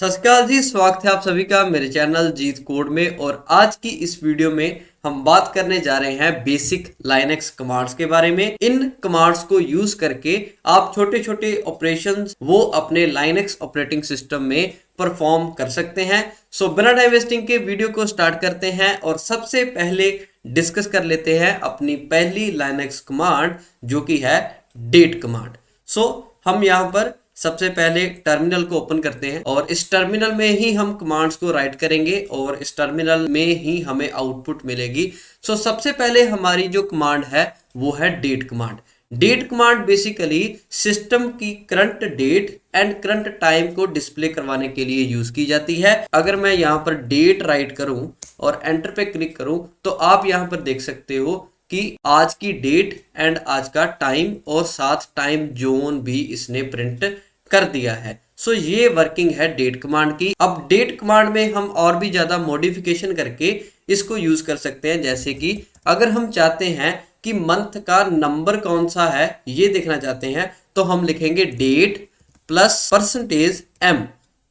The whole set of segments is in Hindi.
सत श्री अकाल जी, स्वागत है आप सभी का मेरे चैनल जीत कोड में। और आज की इस वीडियो में हम बात करने जा रहे हैं बेसिक लाइनक्स कमांड्स के बारे में। इन कमांड्स को यूज करके आप छोटे छोटे ऑपरेशंस वो अपने लाइनक्स ऑपरेटिंग सिस्टम में परफॉर्म कर सकते हैं। सो बिना टाइम वेस्टिंग के वीडियो को स्टार्ट करते हैं और सबसे पहले डिस्कस कर लेते हैं अपनी पहली लाइनक्स कमांड जो कि है डेट कमांड। सो हम यहाँ पर सबसे पहले टर्मिनल को ओपन करते हैं और इस टर्मिनल में ही हम कमांड्स को राइट करेंगे और इस टर्मिनल में ही हमें आउटपुट मिलेगी। सो सबसे पहले हमारी जो कमांड है वो है date command. Date command basically system की current date and current time को डिस्प्ले करवाने के लिए यूज की जाती है। अगर मैं यहाँ पर डेट राइट करूं और एंटर पे क्लिक करूं तो आप यहाँ पर देख सकते हो कि आज की डेट एंड आज का टाइम और साथ टाइम जोन भी इसने प्रिंट कर दिया है। सो ये वर्किंग है डेट कमांड की। अब डेट कमांड में हम और भी ज्यादा मॉडिफिकेशन करके इसको यूज कर सकते हैं। जैसे कि अगर हम चाहते हैं कि मंथ का नंबर कौन सा है ये देखना चाहते हैं तो हम लिखेंगे डेट प्लस परसेंटेज एम।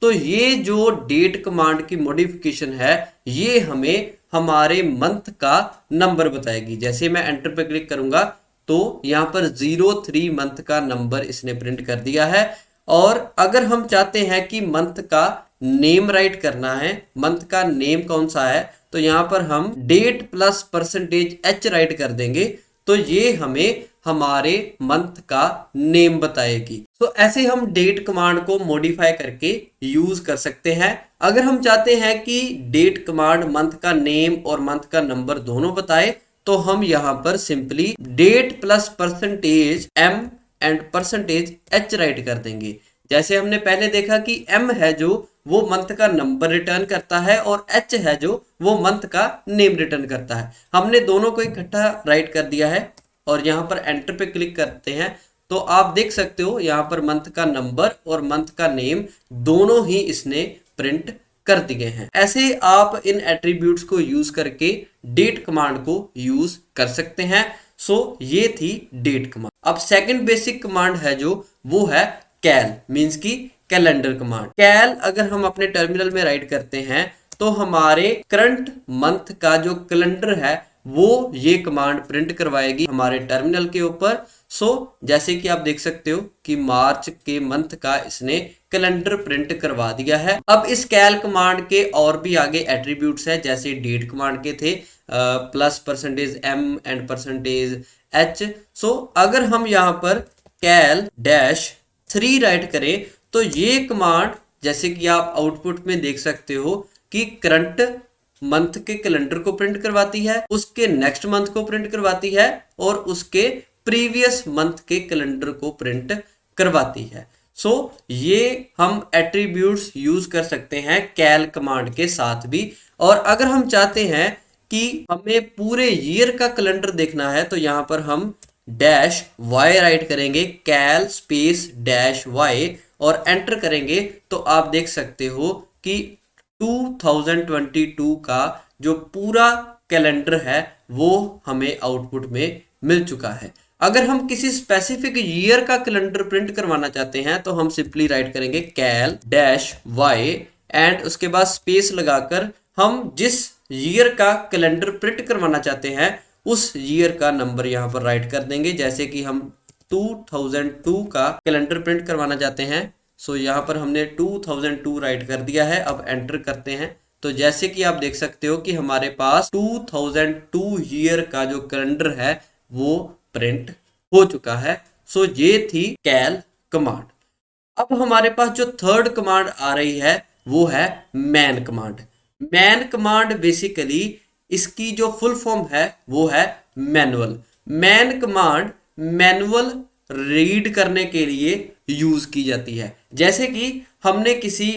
तो ये जो डेट कमांड की मॉडिफिकेशन है ये हमें हमारे मंथ का नंबर बताएगी। जैसे मैं एंटर पे क्लिक करूंगा तो यहाँ पर 03 मंथ का नंबर इसने प्रिंट कर दिया है। और अगर हम चाहते हैं कि मंथ का नेम राइट करना है, मंथ का नेम कौन सा है, तो यहाँ पर हम date plus percentage H write कर देंगे तो ये हमें हमारे मंथ का नेम बताएगी। तो ऐसे हम डेट कमांड को मॉडिफाई करके यूज कर सकते हैं। अगर हम चाहते हैं कि डेट कमांड मंथ का नेम और मंथ का नंबर दोनों बताए तो हम यहाँ पर simply date plus percentage M and percentage H write कर देंगे। जैसे हमने पहले देखा कि एम है जो वो मंथ का नंबर रिटर्न करता है और एच है जो वो मंथ का नेम रिटर्न करता है। हमने दोनों को इकट्ठा राइट कर दिया है और यहाँ पर एंटर पे क्लिक करते हैं तो आप देख सकते हो यहाँ पर मंथ का नंबर और मंथ का नेम दोनों ही इसने प्रिंट कर दिए हैं। ऐसे आप इन एट्रीब्यूट्स को यूज करके डेट कमांड को यूज कर सकते हैं। सो ये थी डेट कमांड। अब सेकंड बेसिक कमांड है जो वो है कैल, मींस की कैलेंडर कमांड। कैल अगर हम अपने टर्मिनल में राइट करते हैं तो हमारे करंट मंथ का जो कैलेंडर है वो ये कमांड प्रिंट करवाएगी हमारे टर्मिनल के ऊपर। सो जैसे कि आप देख सकते हो कि मार्च के मंथ का इसने कैलेंडर प्रिंट करवा दिया है। अब इस कैल कमांड के और भी आगे एट्रीब्यूट्स है जैसे डेट कमांड के थे plus percentage M and percentage H. So अगर हम यहाँ पर कैल डैश 3 राइट करें तो ये कमांड जैसे कि आप आउटपुट में देख सकते हो कि करंट मंथ के कैलेंडर को प्रिंट करवाती है, उसके नेक्स्ट मंथ को प्रिंट करवाती है और उसके प्रीवियस मंथ के कैलेंडर को प्रिंट करवाती है। सो ये हम एट्रीब्यूट्स यूज कर सकते हैं कैल कमांड के साथ भी। और अगर हम चाहते हैं कि हमें पूरे ईयर का कैलेंडर देखना है तो यहाँ पर हम डैश वाई राइट करेंगे, कैल स्पेस डैश वाई और एंटर करेंगे तो आप देख सकते हो कि 2022 का जो पूरा कैलेंडर है वो हमें आउटपुट में मिल चुका है। अगर हम किसी स्पेसिफिक ईयर का कैलेंडर प्रिंट करवाना चाहते हैं तो हम सिंपली राइट करेंगे कैल डैश वाई एंड उसके बाद स्पेस लगाकर हम जिस ईयर का कैलेंडर प्रिंट करवाना चाहते हैं उस ईयर का नंबर यहाँ पर राइट कर देंगे। जैसे कि हम 2002 का कैलेंडर प्रिंट करवाना चाहते हैं सो यहाँ पर हमने 2002 राइट कर दिया है। अब एंटर करते हैं तो जैसे कि आप देख सकते हो कि हमारे पास 2002 ईयर का जो कैलेंडर है वो प्रिंट हो चुका है। सो ये थी कैल कमांड। अब हमारे पास जो थर्ड कमांड आ रही है वो है man command. Man command basically इसकी जो फुल फॉर्म है वो है manual. Man command manual read करने के लिए यूज की जाती है। जैसे कि हमने किसी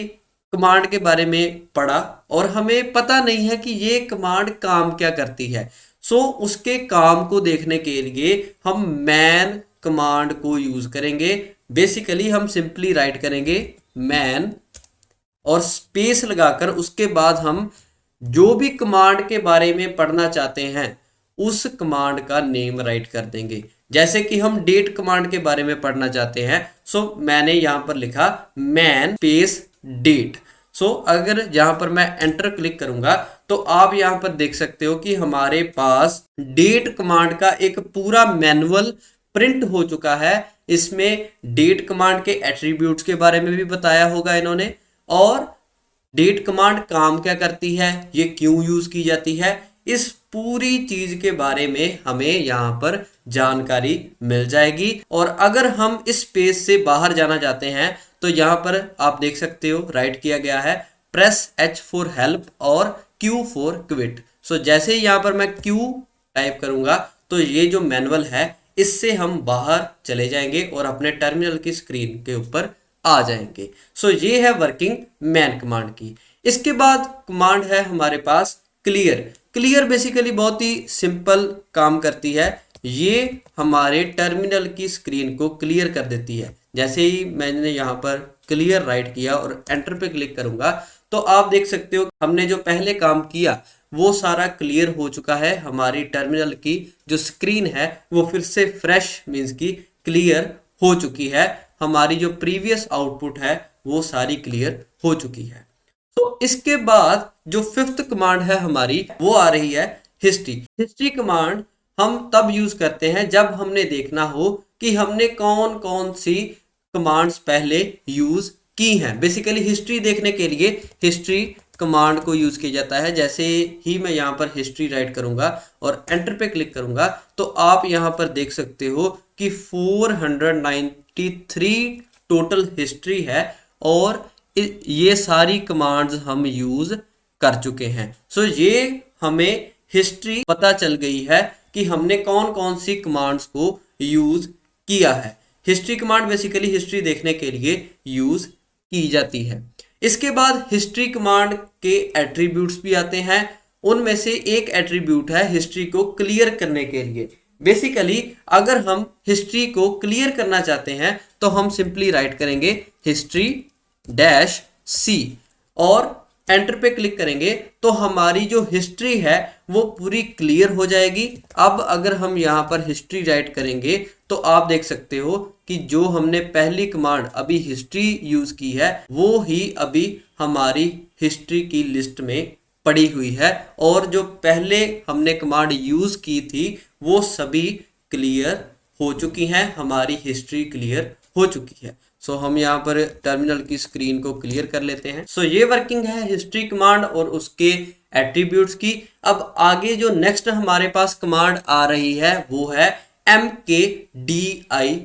कमांड के बारे में पढ़ा और हमें पता नहीं है कि ये कमांड काम क्या करती है। सो उसके काम को देखने के लिए हम मैन कमांड को यूज करेंगे। बेसिकली हम सिंपली राइट करेंगे मैन और स्पेस लगाकर उसके बाद हम जो भी कमांड के बारे में पढ़ना चाहते हैं उस कमांड का नेम राइट कर देंगे। जैसे कि हम डेट कमांड के बारे में पढ़ना चाहते हैं सो मैंने यहां पर लिखा मैन स्पेस डेट। सो अगर यहाँ पर मैं एंटर क्लिक करूंगा तो आप यहाँ पर देख सकते हो कि हमारे पास डेट कमांड का एक पूरा मैनुअल प्रिंट हो चुका है। इसमें डेट कमांड के एट्रीब्यूट्स के बारे में भी बताया होगा इन्होंने, और डेट कमांड काम क्या करती है, ये क्यों यूज की जाती है, इस पूरी चीज के बारे में हमें यहाँ पर जानकारी मिल जाएगी। और अगर हम इस पेज से बाहर जाना चाहते हैं तो यहाँ पर आप देख सकते हो राइट किया गया है प्रेस H फॉर हेल्प और Q फॉर क्विट। सो जैसे ही यहाँ पर मैं Q टाइप करूंगा तो ये जो मैनुअल है इससे हम बाहर चले जाएंगे और अपने टर्मिनल की स्क्रीन के ऊपर आ जाएंगे। सो ये है वर्किंग मैन कमांड की। इसके बाद कमांड है हमारे पास क्लियर। क्लियर बेसिकली बहुत ही सिंपल काम करती है, ये हमारे टर्मिनल की स्क्रीन को क्लियर कर देती है। जैसे ही मैंने यहाँ पर क्लियर राइट किया और एंटर पे क्लिक करूंगा तो आप देख सकते हो हमने जो पहले काम किया वो सारा क्लियर हो चुका है। हमारी टर्मिनल की जो स्क्रीन है वो फिर से फ्रेश मीन्स की क्लियर हो चुकी है। हमारी जो प्रीवियस आउटपुट है वो सारी क्लियर हो चुकी है। तो इसके बाद जो फिफ्थ कमांड है हमारी वो आ रही है हिस्ट्री। हिस्ट्री कमांड हम तब यूज करते हैं जब हमने देखना हो कि हमने कौन कौन सी कमांड्स पहले यूज की हैं। बेसिकली हिस्ट्री देखने के लिए हिस्ट्री कमांड को यूज किया जाता है। जैसे ही मैं यहाँ पर हिस्ट्री राइट करूंगा और एंटर पे क्लिक करूंगा तो आप यहाँ पर देख सकते हो कि 493 टोटल हिस्ट्री है और ये सारी कमांड्स हम यूज कर चुके हैं। सो ये हमें हिस्ट्री पता चल गई है कि हमने कौन कौन सी कमांड्स को यूज किया है। हिस्ट्री कमांड बेसिकली हिस्ट्री देखने के लिए यूज की जाती है। इसके बाद हिस्ट्री कमांड के एट्रीब्यूट्स भी आते हैं। उनमें से एक एट्रीब्यूट है हिस्ट्री को क्लियर करने के लिए। बेसिकली अगर हम हिस्ट्री को क्लियर करना चाहते हैं तो हम सिंपली राइट करेंगे हिस्ट्री डैश सी और एंटर पे क्लिक करेंगे तो हमारी जो हिस्ट्री है वो पूरी क्लियर हो जाएगी। अब अगर हम यहाँ पर हिस्ट्री राइट करेंगे तो आप देख सकते हो कि जो हमने पहली कमांड अभी हिस्ट्री यूज की है वो ही अभी हमारी हिस्ट्री की लिस्ट में पड़ी हुई है, और जो पहले हमने कमांड यूज की थी वो सभी क्लियर हो चुकी हैं। हमारी हिस्ट्री क्लियर हो चुकी है। सो हम यहाँ पर टर्मिनल की स्क्रीन को क्लियर कर लेते हैं। सो ये वर्किंग है हिस्ट्री कमांड और उसके एट्रीब्यूट्स की। अब आगे जो नेक्स्ट हमारे पास कमांड आ रही है वो है mkdir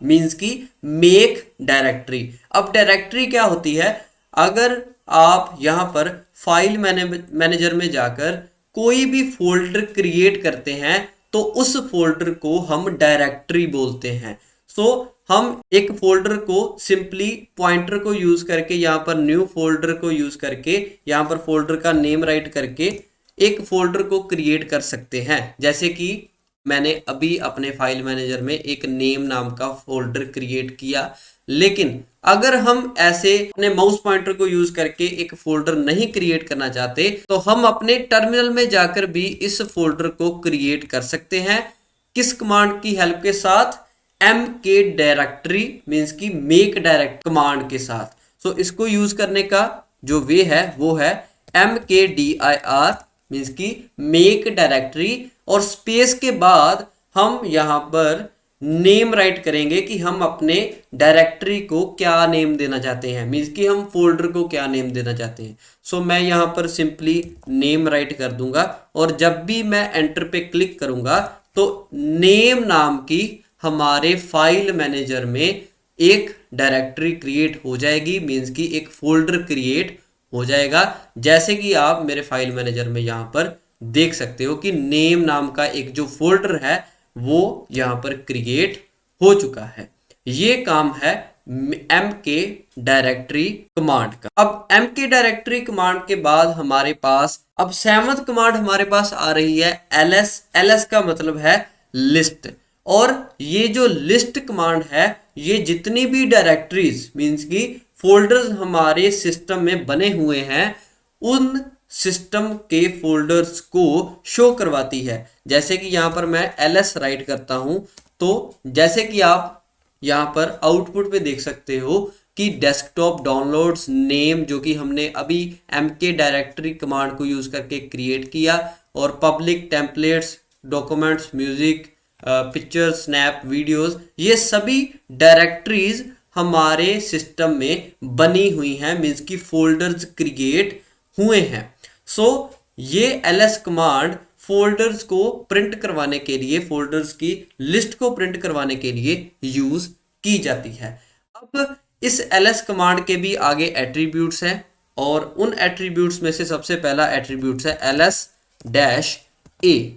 मीन्स की मेक डायरेक्टरी। अब डायरेक्टरी क्या होती है, अगर आप यहाँ पर फाइल मैनेजर में जाकर कोई भी फोल्डर क्रिएट करते हैं तो उस फोल्डर को हम डायरेक्टरी बोलते हैं। सो हम एक फोल्डर को सिंपली पॉइंटर को यूज करके यहाँ पर न्यू फोल्डर को यूज करके यहाँ पर फोल्डर का नेम राइट करके एक फोल्डर को क्रिएट कर सकते हैं। जैसे कि मैंने अभी अपने फाइल मैनेजर में एक नेम नाम का फोल्डर क्रिएट किया। लेकिन अगर हम ऐसे अपने माउस पॉइंटर को यूज करके एक फोल्डर नहीं क्रिएट करना चाहते तो हम अपने टर्मिनल में जाकर भी इस फोल्डर को क्रिएट कर सकते हैं। किस कमांड की हेल्प के साथ, mk डायरेक्टरी मीन्स की मेक डायरेक्ट कमांड के साथ। सो इसको यूज करने का जो वे है वो है mkdir मीन्स की मेक डायरेक्टरी और स्पेस के बाद हम यहाँ पर नेम राइट करेंगे कि हम अपने डायरेक्टरी को क्या नेम देना चाहते हैं, मीन्स कि हम फोल्डर को क्या नेम देना चाहते हैं। सो मैं यहाँ पर सिंपली नेम राइट कर दूंगा और जब भी मैं एंटर पे क्लिक करूंगा तो नेम नाम की हमारे फाइल मैनेजर में एक डायरेक्टरी क्रिएट हो जाएगी, मीन्स कि एक फोल्डर क्रिएट हो जाएगा। जैसे कि आप मेरे फाइल मैनेजर में यहाँ पर देख सकते हो कि नेम नाम का एक जो फोल्डर है वो यहाँ पर क्रिएट हो चुका है। ये काम है mk डायरेक्टरी कमांड का। अब mk डायरेक्टरी कमांड के बाद हमारे पास अब सेवंथ कमांड हमारे पास आ रही है ls। ls का मतलब है लिस्ट, और ये जो लिस्ट कमांड है ये जितनी भी डायरेक्टरीज मीन्स की फोल्डर्स हमारे सिस्टम में बने हुए हैं उन सिस्टम के फोल्डर्स को शो करवाती है। जैसे कि यहाँ पर मैं ls राइट करता हूं तो जैसे कि आप यहाँ पर आउटपुट पे देख सकते हो कि डेस्कटॉप डाउनलोड्स नेम जो कि हमने अभी mk डायरेक्टरी कमांड को यूज करके क्रिएट किया, और public templates, documents, music, picture, snap, videos, ये सभी डायरेक्टरीज हमारे सिस्टम में बनी हुई हैं, मीन्स की फोल्डर्स क्रिएट हुए हैं। सो ये ls कमांड फोल्डर्स को प्रिंट करवाने के लिए, फोल्डर्स की लिस्ट को प्रिंट करवाने के लिए यूज की जाती है। अब इस ls कमांड के भी आगे एट्रीब्यूट्स हैं, और उन एट्रीब्यूट्स में से सबसे पहला एट्रीब्यूट्स है ls-a।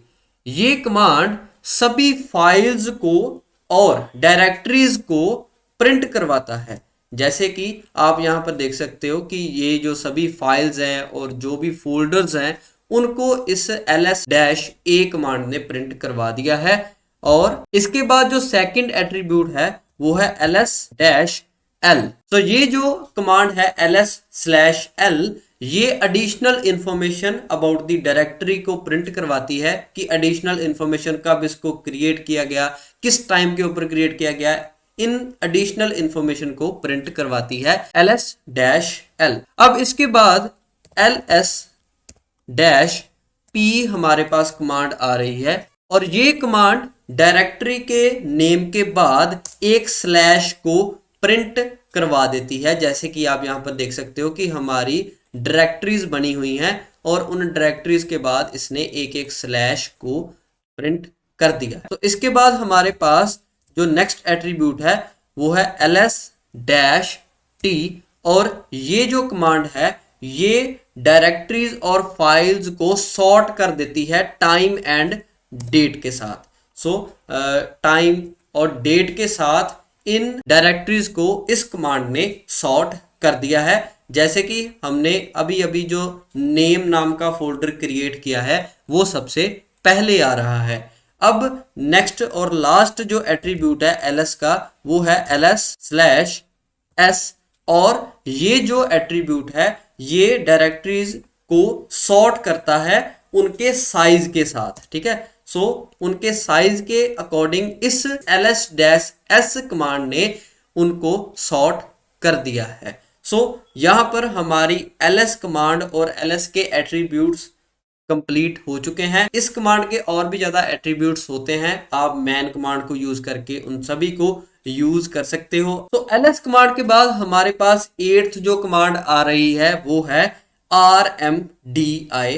ये कमांड सभी फाइल्स को और डायरेक्टरीज को प्रिंट करवाता है। जैसे कि आप यहां पर देख सकते हो कि ये जो सभी फाइल्स हैं और जो भी फोल्डर्स हैं उनको इस ls-a कमांड ने प्रिंट करवा दिया है। और इसके बाद जो सेकंड एट्रीब्यूट है वो है ls-l। तो ये जो कमांड है ls/l, ये additional information about the directory को प्रिंट करवाती है कि एडिशनल इंफॉर्मेशन कब इसको क्रिएट किया गया, किस टाइम के ऊपर क्रिएट किया गया, इन एडिशनल इंफॉर्मेशन को प्रिंट करवाती है ls-l। अब इसके बाद ls-p हमारे पास कमांड आ रही है, और ये कमांड डायरेक्टरी के नेम के बाद एक स्लैश को प्रिंट करवा देती है। जैसे कि आप यहां पर देख सकते हो कि हमारी डायरेक्टरीज बनी हुई हैं और उन डायरेक्टरीज के बाद इसने एक एक स्लैश को प्रिंट कर दिया। तो इसके बाद हमारे पास जो नेक्स्ट एट्रीब्यूट है वो है ls-t, और ये जो कमांड है ये डायरेक्टरीज और फाइल्स को सॉर्ट कर देती है टाइम एंड डेट के साथ। सो टाइम और डेट के साथ इन डायरेक्टरीज को इस कमांड ने सॉर्ट कर दिया है। जैसे कि हमने अभी अभी जो नेम नाम का फोल्डर क्रिएट किया है वो सबसे पहले आ रहा है। अब नेक्स्ट और लास्ट जो एट्रीब्यूट है ls का वो है ls/s, और ये जो एट्रीब्यूट है ये डायरेक्टरीज को सॉर्ट करता है उनके साइज के साथ, ठीक है। सो उनके साइज के अकॉर्डिंग इस ls-s कमांड ने उनको सॉर्ट कर दिया है। सो यहां पर हमारी ls कमांड और ls के एट्रीब्यूट्स कंप्लीट हो चुके हैं। इस कमांड के और भी ज्यादा एट्रीब्यूट्स होते हैं, आप मैन कमांड को यूज करके उन सभी को यूज कर सकते हो। तो ls कमांड के बाद हमारे पास 8th जो कमांड आ रही है वो है rmdir।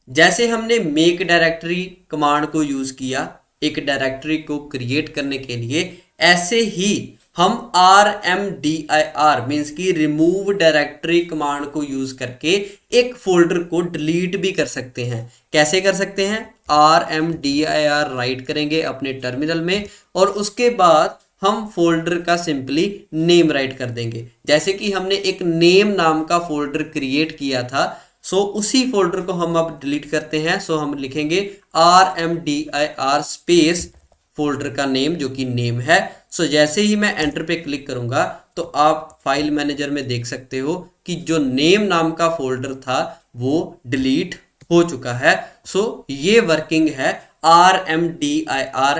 जैसे हमने मेक डायरेक्टरी कमांड को यूज किया एक डायरेक्टरी को क्रिएट करने के लिए, ऐसे ही हम rmdir मीन्स की रिमूव डायरेक्टरी कमांड को यूज करके एक फोल्डर को डिलीट भी कर सकते हैं। कैसे कर सकते हैं? rmdir राइट करेंगे अपने टर्मिनल में और उसके बाद हम फोल्डर का सिंपली नेम राइट कर देंगे। जैसे कि हमने एक नेम नाम का फोल्डर क्रिएट किया था, सो उसी फोल्डर को हम अब डिलीट करते हैं। सो हम लिखेंगे rmdir स्पेस फोल्डर का नेम जो कि नेम है। सो जैसे ही मैं एंटर पे क्लिक करूंगा तो आप फाइल मैनेजर में देख सकते हो कि जो नेम नाम का फोल्डर था वो डिलीट हो चुका है। सो ये वर्किंग है rmdir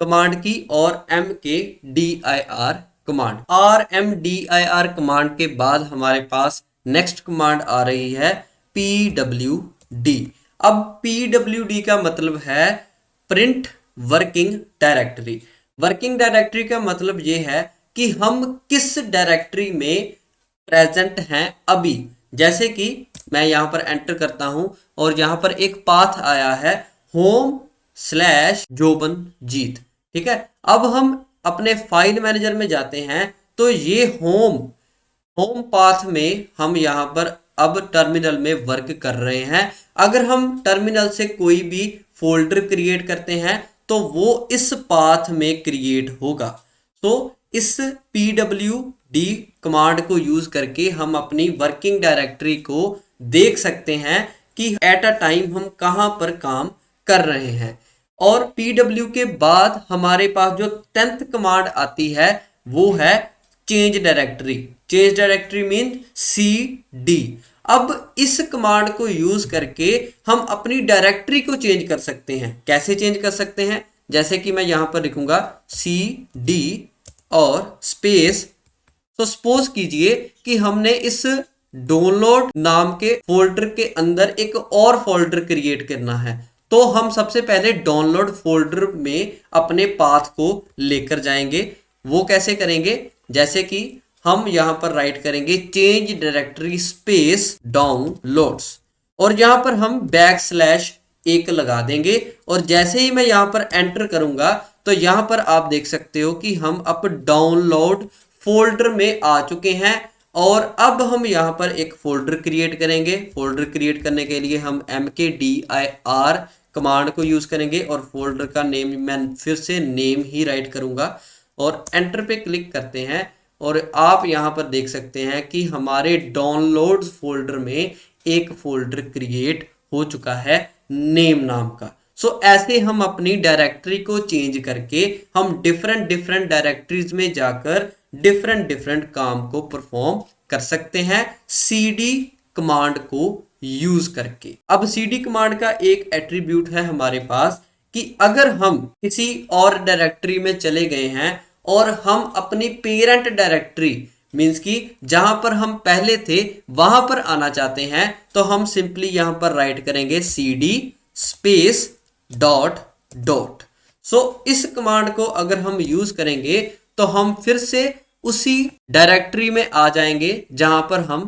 कमांड की और mkdir कमांड। rmdir कमांड के बाद हमारे पास नेक्स्ट कमांड आ रही है pwd। अब pwd का मतलब है print working directory. Working directory का मतलब ये है कि हम किस डायरेक्टरी में प्रेजेंट हैं अभी। जैसे कि मैं यहां पर एंटर करता हूं और यहां पर एक पाथ आया है home/jobanjeet, ठीक है। अब हम अपने फाइल मैनेजर में जाते हैं तो ये होम पाथ में हम यहां पर अब टर्मिनल में वर्क कर रहे हैं। अगर हम टर्मिनल से कोई भी फोल्डर क्रिएट करते हैं तो वो इस पाथ में क्रिएट होगा। तो इस pwd कमांड को यूज करके हम अपनी वर्किंग डायरेक्टरी को देख सकते हैं कि एट अ टाइम हम कहां पर काम कर रहे हैं। और pw के बाद हमारे पास जो 10th कमांड आती है वो है change directory. Change directory mean cd। अब इस कमांड को यूज करके हम अपनी डायरेक्टरी को चेंज कर सकते हैं। कैसे चेंज कर सकते हैं? जैसे कि मैं यहां पर लिखूंगा cd और स्पेस तो सपोज कीजिए कि हमने इस डाउनलोड नाम के फोल्डर के अंदर एक और फोल्डर क्रिएट करना है, तो हम सबसे पहले डाउनलोड फोल्डर में अपने पाथ को लेकर जाएंगे। वो कैसे करेंगे, जैसे कि हम यहां पर राइट करेंगे चेंज डायरेक्टरी स्पेस डाउनलोड्स और यहां पर हम \1 लगा देंगे और जैसे ही मैं यहां पर एंटर करूंगा तो यहां पर आप देख सकते हो कि हम अब डाउनलोड फोल्डर में आ चुके हैं। और अब हम यहां पर एक फोल्डर क्रिएट करेंगे। फोल्डर क्रिएट करने के लिए हम mkdir कमांड को यूज करेंगे और फोल्डर का नेम मैं फिर से नेम ही राइट करूंगा और एंटर पे क्लिक करते हैं और आप यहां पर देख सकते हैं कि हमारे डाउनलोड्स फोल्डर में एक फोल्डर क्रिएट हो चुका है नेम नाम का। सो ऐसे हम अपनी डायरेक्टरी को चेंज करके हम डिफरेंट डायरेक्टरीज में जाकर डिफरेंट काम को परफॉर्म कर सकते हैं cd कमांड को यूज करके। अब cd कमांड का एक एट्रीब्यूट है हमारे पास कि अगर हम किसी और डायरेक्टरी में चले गए हैं और हम अपनी पेरेंट डायरेक्टरी मीन्स कि जहां पर हम पहले थे वहां पर आना चाहते हैं, तो हम सिंपली यहां पर राइट करेंगे cd स्पेस डॉट। सो इस कमांड को अगर हम यूज करेंगे तो हम फिर से उसी डायरेक्टरी में आ जाएंगे जहां पर हम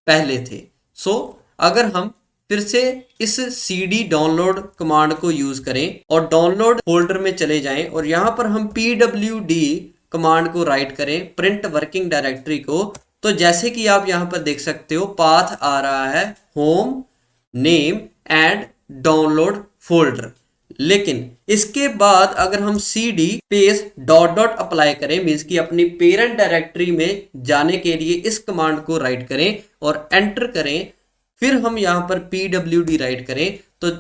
पहले थे। सो अगर हम फिर से इस cd डाउनलोड कमांड को यूज करें और डाउनलोड फोल्डर में चले जाएं और यहां पर हम pwd कमांड को राइट करें प्रिंट वर्किंग डायरेक्टरी को, तो जैसे कि आप यहां पर देख सकते हो पाथ आ रहा है home name and download folder. लेकिन इसके बाद अगर हम cd स्पेस डॉट अप्लाई करें मींस कि अपनी पेरेंट डायरेक्टरी में जाने के लिए इस कमांड को राइट करें और एंटर करें, फिर हम यहां पर pwd राइट करें, तो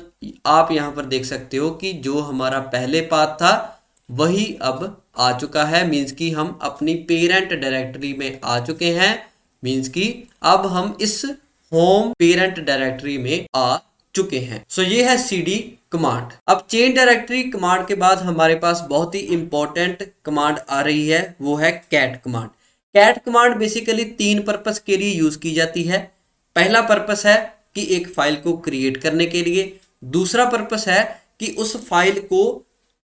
आप यहां पर देख सकते हो कि जो हमारा पहले पाथ था वही अब आ चुका है। मींस कि हम अपनी पेरेंट डायरेक्टरी में आ चुके हैं। मींस कि अब हम इस होम पेरेंट डायरेक्टरी में आ चुके हैं। सो ये है cd कमांड। अब चेंज डायरेक्टरी कमांड के बाद हमारे पास बहुत ही इंपॉर्टेंट कमांड आ रही है, वो है cat command. Cat command basically 3 purpose के लिए यूज की जाती है। पहला पर्पस है कि एक फाइल को क्रिएट करने के लिए, दूसरा पर्पस है कि उस फाइल को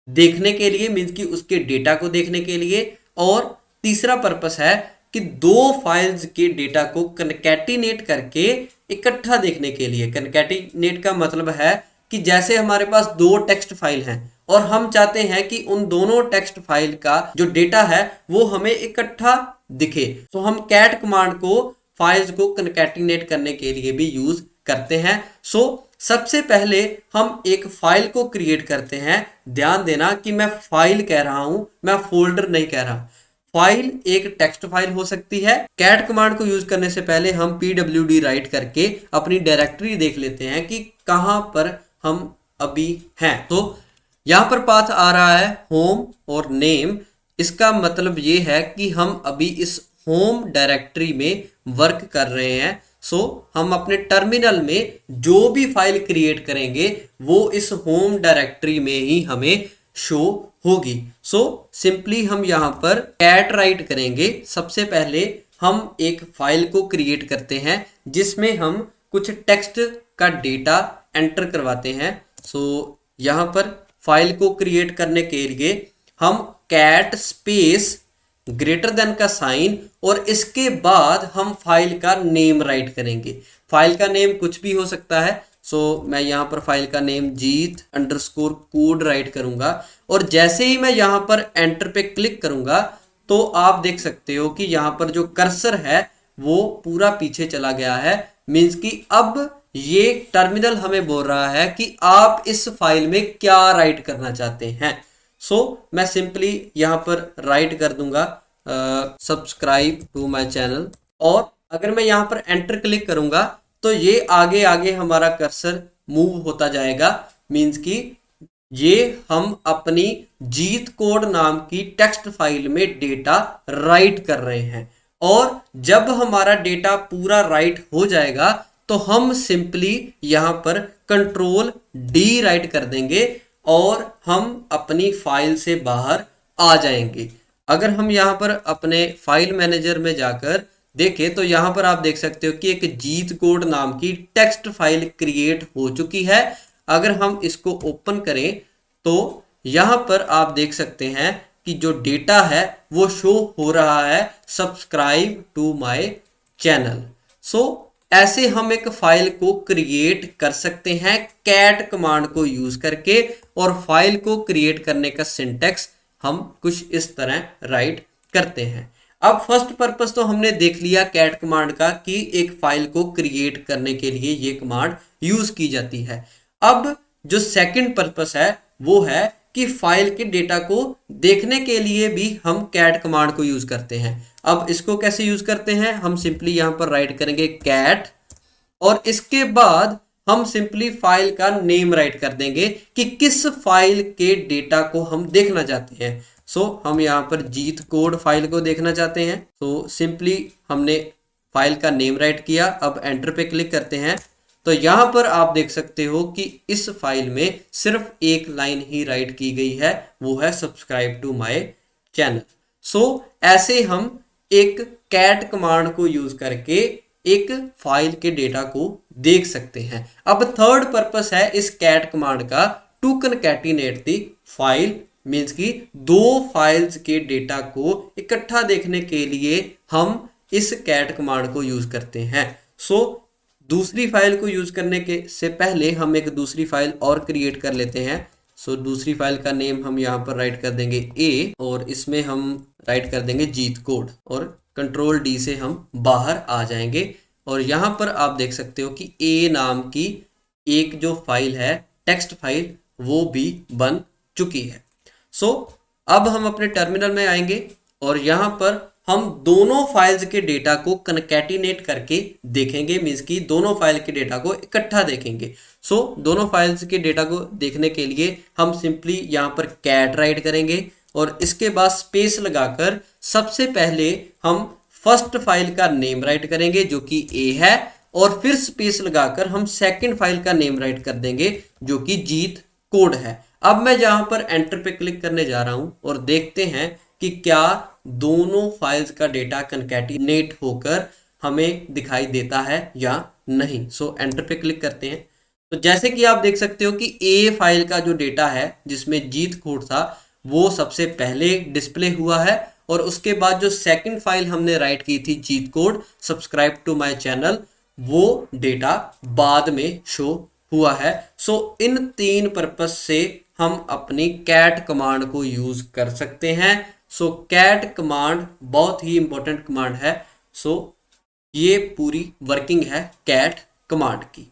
देखने के लिए मीन्स कि उसके डेटा को देखने के लिए, और तीसरा पर्पस है कि 2 फाइल्स के डेटा को कनकैटिनेट करके इकट्ठा देखने के लिए। कनकैटिनेट का मतलब है कि जैसे हमारे पास 2 टेक्स्ट फाइल हैं और हम चाहते हैं कि उन दोनों टेक्स्ट फाइल का जो डेटा है वो हमें इकट्ठा दिखे, तो हम कैट कमांड को फाइल्स को कनकैटिनेट करने के लिए भी यूज करते हैं। सो सबसे पहले हम एक फाइल को क्रिएट करते हैं। ध्यान देना कि मैं फाइल कह रहा हूं, मैं फोल्डर नहीं कह रहा। फाइल एक टेक्स्ट फाइल हो सकती है। कैट कमांड को यूज करने से पहले हम pwd राइट करके अपनी डायरेक्टरी देख लेते हैं कि कहां पर हम अभी हैं। तो यहां पर पाथ आ रहा है होम और नेम। इसका मतलब ये है कि हम अभी इस होम डायरेक्टरी में वर्क कर रहे हैं। सो हम अपने टर्मिनल में जो भी फाइल क्रिएट करेंगे वो इस होम डायरेक्टरी में ही हमें शो होगी। सो सिंपली हम यहां पर कैट राइट करेंगे। सबसे पहले हम एक फाइल को क्रिएट करते हैं जिसमें हम कुछ टेक्स्ट का डेटा एंटर करवाते हैं। सो यहां पर फाइल को क्रिएट करने के लिए हम कैट स्पेस ग्रेटर देन का साइन और इसके बाद हम फाइल का नेम राइट करेंगे। फाइल का नेम कुछ भी हो सकता है। सो मैं यहाँ पर फाइल का नेम जीत_कोड राइट करूंगा और जैसे ही मैं यहाँ पर एंटर पे क्लिक करूंगा तो आप देख सकते हो कि यहाँ पर जो कर्सर है वो पूरा पीछे चला गया है। मीन्स कि अब ये टर्मिनल हमें बोल रहा है कि आप इस फाइल में क्या राइट करना चाहते हैं। सो मैं सिंपली यहाँ पर राइट कर दूंगा सब्सक्राइब टू माय चैनल और अगर मैं यहाँ पर एंटर क्लिक करूंगा तो ये आगे आगे हमारा कर्सर मूव होता जाएगा। मीन्स कि ये हम अपनी जीत कोड नाम की टेक्स्ट फाइल में डेटा राइट कर रहे हैं और जब हमारा डेटा पूरा राइट हो जाएगा तो हम सिंपली यहाँ पर Ctrl+D राइट कर देंगे और हम अपनी फाइल से बाहर आ जाएंगे। अगर हम यहाँ पर अपने फाइल मैनेजर में जाकर देखें तो यहाँ पर आप देख सकते हो कि एक जीत कोड नाम की टेक्स्ट फाइल क्रिएट हो चुकी है। अगर हम इसको ओपन करें तो यहाँ पर आप देख सकते हैं कि जो डेटा है वो शो हो रहा है सब्सक्राइब टू माय चैनल। सो ऐसे हम एक फाइल को क्रिएट कर सकते हैं कैट कमांड को यूज करके, और फाइल को क्रिएट करने का सिंटेक्स हम कुछ इस तरह राइट करते हैं। अब फर्स्ट पर्पस तो हमने देख लिया कैट कमांड का कि एक फाइल को क्रिएट करने के लिए ये कमांड यूज की जाती है। अब जो सेकंड पर्पस है वो है कि फाइल के डेटा को देखने के लिए भी हम कैट कमांड को यूज करते हैं। अब इसको कैसे यूज करते हैं, हम सिंपली यहां पर राइट करेंगे कैट, और इसके बाद हम सिंपली फाइल का नेम राइट कर देंगे कि किस फाइल के डेटा को हम देखना चाहते हैं। सो हम यहाँ पर जीत कोड फाइल को देखना चाहते हैं। तो सिंपली हमने फाइल का नेम राइट किया। अब एंटर पे क्लिक करते हैं तो यहाँ पर आप देख सकते हो कि इस फाइल में सिर्फ एक लाइन ही राइट की गई है, वो है सब्सक्राइब टू माय चैनल। सो ऐसे हम एक कैट कमांड को यूज करके एक फाइल के डेटा को देख सकते हैं। अब थर्ड पर्पस है इस कैट कमांड का टू कनकैटिनेट दी फाइल, मीन्स कि दो फाइल्स के डेटा को इकट्ठा देखने के लिए हम इस कैट कमांड को यूज करते हैं। सो दूसरी फाइल को यूज करने के से पहले हम एक दूसरी फाइल और क्रिएट कर लेते हैं। सो दूसरी फाइल का नेम हम यहाँ पर राइट कर देंगे ए, और इसमें हम राइट कर देंगे जीत कोड, और कंट्रोल डी से हम बाहर आ जाएंगे। और यहाँ पर आप देख सकते हो कि ए नाम की एक जो फाइल है टेक्स्ट फाइल वो भी बन चुकी है। सो अब हम अपने टर्मिनल में आएंगे और यहाँ पर हम दोनों फाइल्स के डेटा को कनकैटिनेट करके देखेंगे, मीन्स कि दोनों फाइल के डेटा को इकट्ठा देखेंगे। सो दोनों फाइल्स के डेटा को देखने के लिए हम सिंपली यहाँ पर कैट राइट करेंगे और इसके बाद स्पेस लगाकर सबसे पहले हम फर्स्ट फाइल का नेम राइट करेंगे जो कि ए है, और फिर स्पेस लगाकर हम सेकंड फाइल का नेम राइट कर देंगे जो कि जीत कोड है। अब मैं यहाँ पर एंटर पे क्लिक करने जा रहा हूँ और देखते हैं कि क्या दोनों फाइल्स का डेटा कनकैटिनेट होकर हमें दिखाई देता है या नहीं। सो एंटर पे क्लिक करते हैं तो जैसे कि आप देख सकते हो कि ए फाइल का जो डेटा है जिसमें जीत कोड था वो सबसे पहले डिस्प्ले हुआ है, और उसके बाद जो सेकंड फाइल हमने राइट की थी जीत code subscribe to my channel, वो डेटा बाद में शो हुआ है। सो इन तीन पर्पस से हम अपनी कैट कमांड को यूज कर सकते हैं। सो कैट कमांड बहुत ही इंपॉर्टेंट कमांड है। सो ये पूरी वर्किंग है कैट कमांड की।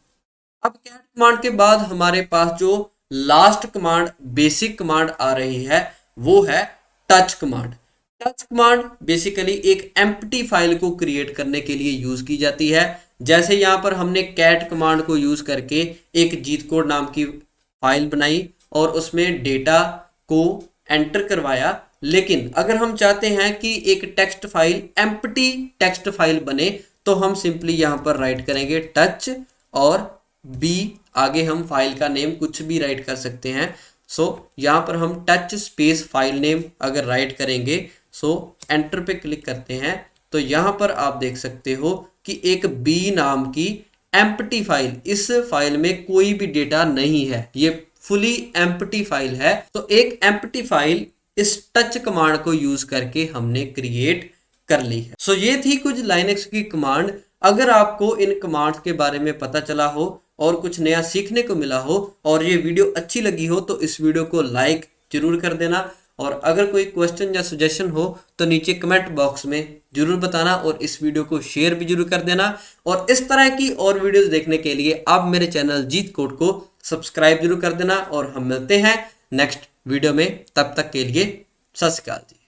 अब कैट कमांड के बाद हमारे पास जो लास्ट कमांड बेसिक कमांड आ रही है वो है touch command. Touch command basically एक एम्प्टी फाइल को क्रिएट करने के लिए यूज की जाती है। जैसे यहाँ पर हमने कैट कमांड को यूज करके एक जीत कोड नाम की फाइल बनाई और उसमें डेटा को एंटर करवाया, लेकिन अगर हम चाहते हैं कि एक text file empty text file बने तो हम सिंपली यहाँ पर राइट करेंगे टच और बी, आगे हम फाइल का नेम कुछ भी राइट कर सकते हैं। सो यहाँ पर हम टच स्पेस फाइल नेम अगर राइट करेंगे, सो एंटर पे क्लिक करते हैं तो यहाँ पर आप देख सकते हो कि एक बी नाम की एम्प्टी फाइल, इस फाइल में कोई भी डेटा नहीं है, ये फुली एम्प्टी फाइल है। तो एक एम्प्टी फाइल इस टच कमांड को यूज करके हमने क्रिएट कर ली है। सो ये थी कुछ लाइनक्स की कमांड। अगर आपको इन कमांड्स के बारे में पता चला हो और कुछ नया सीखने को मिला हो और ये वीडियो अच्छी लगी हो तो इस वीडियो को लाइक जरूर कर देना, और अगर कोई क्वेश्चन या सजेशन हो तो नीचे कमेंट बॉक्स में जरूर बताना, और इस वीडियो को शेयर भी जरूर कर देना। और इस तरह की और वीडियोस देखने के लिए आप मेरे चैनल जीत कोड को सब्सक्राइब जरूर कर देना, और हम मिलते हैं नेक्स्ट वीडियो में। तब तक के लिए सत श्री अकाल जी।